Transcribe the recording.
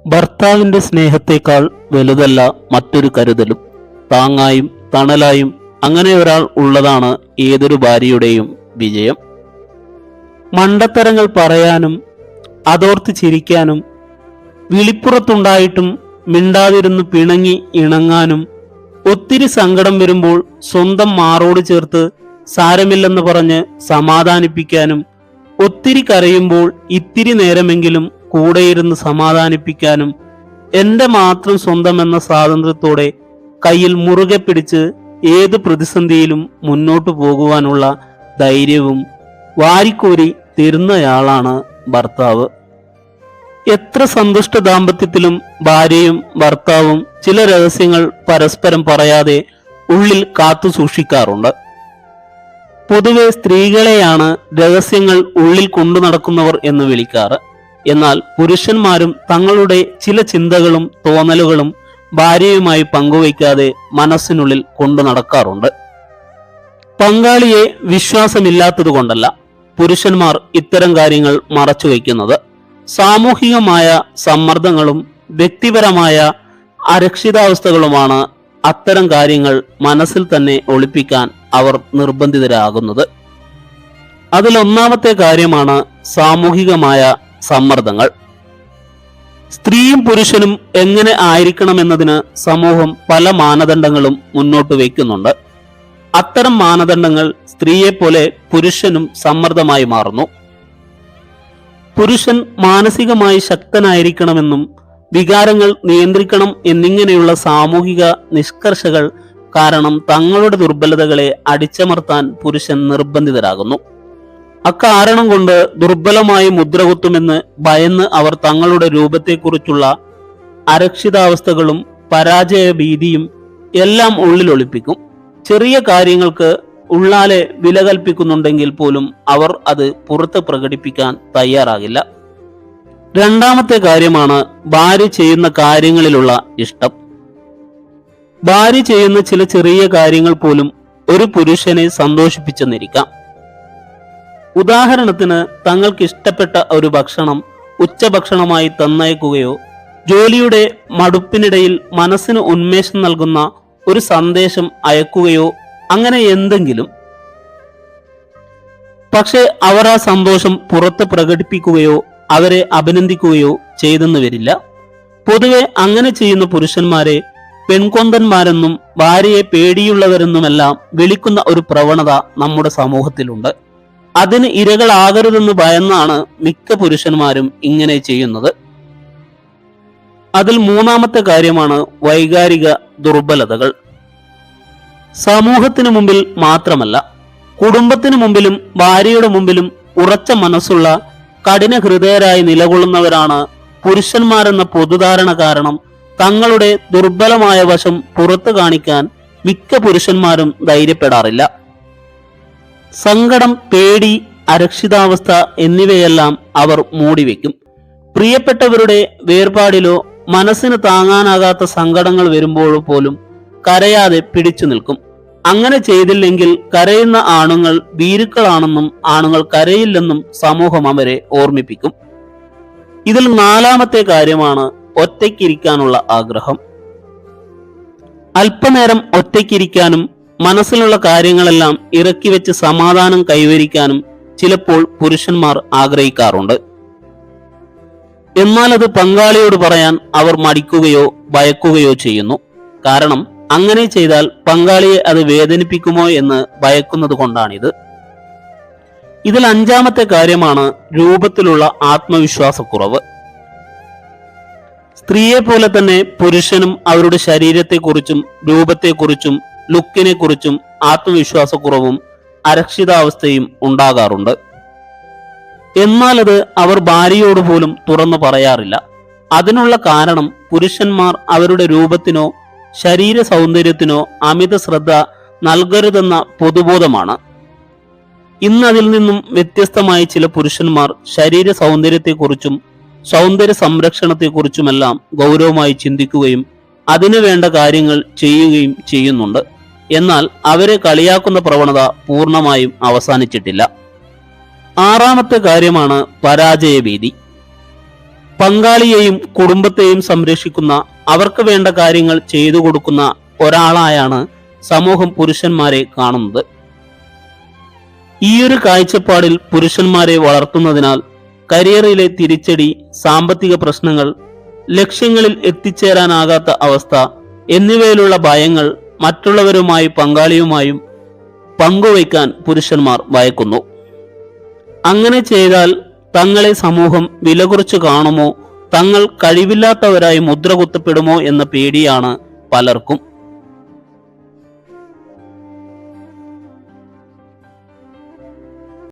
ഭർത്താവിന്റെ സ്നേഹത്തേക്കാൾ വലുതല്ല മറ്റൊരു കരുതലും. താങ്ങായും തണലായും അങ്ങനെ ഒരാൾ ഉള്ളതാണ് ഏതൊരു ഭാര്യയുടെയും വിജയം. മണ്ടത്തരങ്ങൾ പറയാനും അതോർത്ത് ചിരിക്കാനും വിളിപ്പുറത്തുണ്ടായിട്ടും മിണ്ടാതിരുന്ന് പിണങ്ങി ഇണങ്ങാനും ഒത്തിരി സങ്കടം വരുമ്പോൾ സ്വന്തം മാറോട് ചേർത്ത് സാരമില്ലെന്ന് പറഞ്ഞ് സമാധാനിപ്പിക്കാനും ഒത്തിരി കരയുമ്പോൾ ഇത്തിരി നേരമെങ്കിലും കൂടെയിരുന്ന് സമാധാനിപ്പിക്കാനും എൻ്റെ മാത്രം സ്വന്തം എന്ന സ്വാതന്ത്ര്യത്തോടെ കയ്യിൽ മുറുകെ പിടിച്ച് ഏത് പ്രതിസന്ധിയിലും മുന്നോട്ടു പോകുവാനുള്ള ധൈര്യവും വാരിക്കോരി തരുന്നയാളാണ് ഭർത്താവ്. എത്ര സന്തുഷ്ട ദാമ്പത്യത്തിലും ഭാര്യയും ഭർത്താവും ചില രഹസ്യങ്ങൾ പരസ്പരം പറയാതെ ഉള്ളിൽ കാത്തു സൂക്ഷിക്കാറുണ്ട്. പൊതുവെ സ്ത്രീകളെയാണ് രഹസ്യങ്ങൾ ഉള്ളിൽ കൊണ്ടു നടക്കുന്നവർ എന്ന് വിളിക്കാറ്. എന്നാൽ പുരുഷന്മാരും തങ്ങളുടെ ചില ചിന്തകളും തോന്നലുകളും ഭാര്യയുമായി പങ്കുവയ്ക്കാതെ മനസ്സിനുള്ളിൽ കൊണ്ടു നടക്കാറുണ്ട്. പങ്കാളിയെ വിശ്വാസമില്ലാത്തതുകൊണ്ടല്ല പുരുഷന്മാർ ഇത്തരം കാര്യങ്ങൾ മറച്ചു വയ്ക്കുന്നത്. സാമൂഹികമായ സമ്മർദ്ദങ്ങളും വ്യക്തിപരമായ അരക്ഷിതാവസ്ഥകളുമാണ് അത്തരം കാര്യങ്ങൾ മനസ്സിൽ തന്നെ ഒളിപ്പിക്കാൻ അവർ നിർബന്ധിതരാകുന്നത്. അതിലൊന്നാമത്തെ കാര്യമാണ് സാമൂഹികമായ സമ്മർദ്ദങ്ങൾ. സ്ത്രീയും പുരുഷനും എങ്ങനെ ആയിരിക്കണമെന്നതിന് സമൂഹം പല മാനദണ്ഡങ്ങളും മുന്നോട്ട് വയ്ക്കുന്നുണ്ട്. അത്തരം മാനദണ്ഡങ്ങൾ സ്ത്രീയെപ്പോലെ പുരുഷനും സമ്മർദ്ദമായി മാറുന്നു. പുരുഷൻ മാനസികമായി ശക്തനായിരിക്കണമെന്നും വികാരങ്ങൾ നിയന്ത്രിക്കണം എന്നിങ്ങനെയുള്ള സാമൂഹിക നിഷ്കർഷകൾ കാരണം തങ്ങളുടെ ദുർബലതകളെ അടിച്ചമർത്താൻ പുരുഷൻ നിർബന്ധിതരാകുന്നു. അക്കാരണം കൊണ്ട് ദുർബലമായി മുദ്രകുത്തുമെന്ന് ഭയന്ന് അവർ തങ്ങളുടെ രൂപത്തെക്കുറിച്ചുള്ള അരക്ഷിതാവസ്ഥകളും പരാജയ ഭീതിയും എല്ലാം ഉള്ളിലൊളിപ്പിക്കും. ചെറിയ കാര്യങ്ങൾക്ക് ഉള്ളാലെ വില കൽപ്പിക്കുന്നുണ്ടെങ്കിൽ പോലും അവർ അത് പുറത്ത് പ്രകടിപ്പിക്കാൻ തയ്യാറാകില്ല. രണ്ടാമത്തെ കാര്യമാണ് ഭാര്യ ചെയ്യുന്ന കാര്യങ്ങളിലുള്ള ഇഷ്ടം. ഭാര്യ ചെയ്യുന്ന ചില ചെറിയ കാര്യങ്ങൾ പോലും ഒരു പുരുഷനെ സന്തോഷിപ്പിച്ചെന്നിരിക്കാം. ഉദാഹരണത്തിന് തങ്ങൾക്ക് ഇഷ്ടപ്പെട്ട ഒരു ഭക്ഷണം ഉച്ചഭക്ഷണമായി തന്നയക്കുകയോ ജോലിയുടെ മടുപ്പിനിടയിൽ മനസ്സിന് ഉന്മേഷം നൽകുന്ന ഒരു സന്ദേശം അയക്കുകയോ അങ്ങനെ എന്തെങ്കിലും. പക്ഷെ അവർ ആ സന്തോഷം പുറത്ത് പ്രകടിപ്പിക്കുകയോ അവരെ അഭിനന്ദിക്കുകയോ ചെയ്തെന്ന് വരില്ല. പൊതുവെ അങ്ങനെ ചെയ്യുന്ന പുരുഷന്മാരെ പെൺകൊന്തന്മാരെന്നും ഭാര്യയെ പേടിയുള്ളവരെന്നുമെല്ലാം വിളിക്കുന്ന ഒരു പ്രവണത നമ്മുടെ സമൂഹത്തിലുണ്ട്. അതിന് ഇരകളാകരുതെന്ന് ഭയന്നാണ് മിക്ക പുരുഷന്മാരും ഇങ്ങനെ ചെയ്യുന്നത്. അതിൽ മൂന്നാമത്തെ കാര്യമാണ് വൈകാരിക ദുർബലതകൾ. സമൂഹത്തിന് മുമ്പിൽ മാത്രമല്ല, കുടുംബത്തിന് മുമ്പിലും ഭാര്യയുടെ മുമ്പിലും ഉറച്ച മനസ്സുള്ള കഠിന ഹൃദയരായി നിലകൊള്ളുന്നവരാണ് പുരുഷന്മാരെന്ന പൊതുധാരണ കാരണം തങ്ങളുടെ ദുർബലമായ വശം പുറത്തു കാണിക്കാൻ മിക്ക പുരുഷന്മാരും ധൈര്യപ്പെടാറില്ല. സങ്കടം, പേടി, അരക്ഷിതാവസ്ഥ എന്നിവയെല്ലാം അവർ മൂടിവെക്കും. പ്രിയപ്പെട്ടവരുടെ വേർപാടിലോ മനസ്സിന് താങ്ങാനാകാത്ത സങ്കടങ്ങൾ വരുമ്പോഴോ പോലും കരയാതെ പിടിച്ചു നിൽക്കും. അങ്ങനെ ചെയ്തില്ലെങ്കിൽ കരയുന്ന ആണുങ്ങൾ ഭീരുക്കളാണെന്നും ആണുങ്ങൾ കരയില്ലെന്നും സമൂഹം അവരെ ഓർമ്മിപ്പിക്കും. ഇതിൽ നാലാമത്തെ കാര്യമാണ് ഒറ്റയ്ക്കിരിക്കാനുള്ള ആഗ്രഹം. അല്പനേരം ഒറ്റയ്ക്കിരിക്കാനും മനസ്സിലുള്ള കാര്യങ്ങളെല്ലാം ഇറക്കി വെച്ച് സമാധാനം കൈവരിക്കാനും ചിലപ്പോൾ പുരുഷന്മാർ ആഗ്രഹിക്കാറുണ്ട്. എന്നാൽ അത് പങ്കാളിയോട് പറയാൻ അവർ മടിക്കുകയോ ഭയക്കുകയോ ചെയ്യുന്നു. കാരണം അങ്ങനെ ചെയ്താൽ പങ്കാളിയെ അത് വേദനിപ്പിക്കുമോ എന്ന് ഭയക്കുന്നത് കൊണ്ടാണിത്. ഇതിൽ അഞ്ചാമത്തെ കാര്യമാണ് രൂപത്തിലുള്ള ആത്മവിശ്വാസക്കുറവ്. സ്ത്രീയെ പോലെ തന്നെ പുരുഷനും അവരുടെ ശരീരത്തെക്കുറിച്ചും രൂപത്തെക്കുറിച്ചും ലുക്കിനെ കുറിച്ചും ആത്മവിശ്വാസക്കുറവും അരക്ഷിതാവസ്ഥയും ഉണ്ടാകാറുണ്ട്. എന്നാൽ അത് അവർ ഭാര്യയോട് പോലും തുറന്നു പറയാറില്ല. അതിനുള്ള കാരണം പുരുഷന്മാർ അവരുടെ രൂപത്തിനോ ശരീര സൗന്ദര്യത്തിനോ അമിത ശ്രദ്ധ നൽകരുതെന്ന പൊതുബോധമാണ്. ഇന്നതിൽ നിന്നും വ്യത്യസ്തമായി ചില പുരുഷന്മാർ ശരീര സൗന്ദര്യത്തെക്കുറിച്ചും സൗന്ദര്യ സംരക്ഷണത്തെക്കുറിച്ചുമെല്ലാം ഗൗരവമായി ചിന്തിക്കുകയും അതിനു വേണ്ട കാര്യങ്ങൾ ചെയ്യുകയും ചെയ്യുന്നുണ്ട്. എന്നാൽ അവരെ കളിയാക്കുന്ന പ്രവണത പൂർണ്ണമായും അവസാനിച്ചിട്ടില്ല. ആറാമത്തെ കാര്യമാണ് പരാജയഭീതി. പങ്കാളിയെയും കുടുംബത്തെയും സംരക്ഷിക്കുന്ന, അവർക്ക് വേണ്ട കാര്യങ്ങൾ ചെയ്തു കൊടുക്കുന്ന ഒരാളായാണ് സമൂഹം പുരുഷന്മാരെ കാണുന്നത്. ഈയൊരു കാഴ്ചപ്പാടിൽ പുരുഷന്മാരെ വളർത്തുന്നതിനാൽ കരിയറിലെ തിരിച്ചടി, സാമ്പത്തിക പ്രശ്നങ്ങൾ, ലക്ഷ്യങ്ങളിൽ എത്തിച്ചേരാനാകാത്ത അവസ്ഥ എന്നിവയിലുള്ള ഭയങ്ങൾ മറ്റുള്ളവരുമായി, പങ്കാളിയുമായും പങ്കുവയ്ക്കാൻ പുരുഷന്മാർ ഭയക്കുന്നു. അങ്ങനെ ചെയ്താൽ തങ്ങളെ സമൂഹം വില കുറച്ച് കാണുമോ, തങ്ങൾ കഴിവില്ലാത്തവരായി മുദ്ര കുത്തപ്പെടുമോ എന്ന പേടിയാണ് പലർക്കും.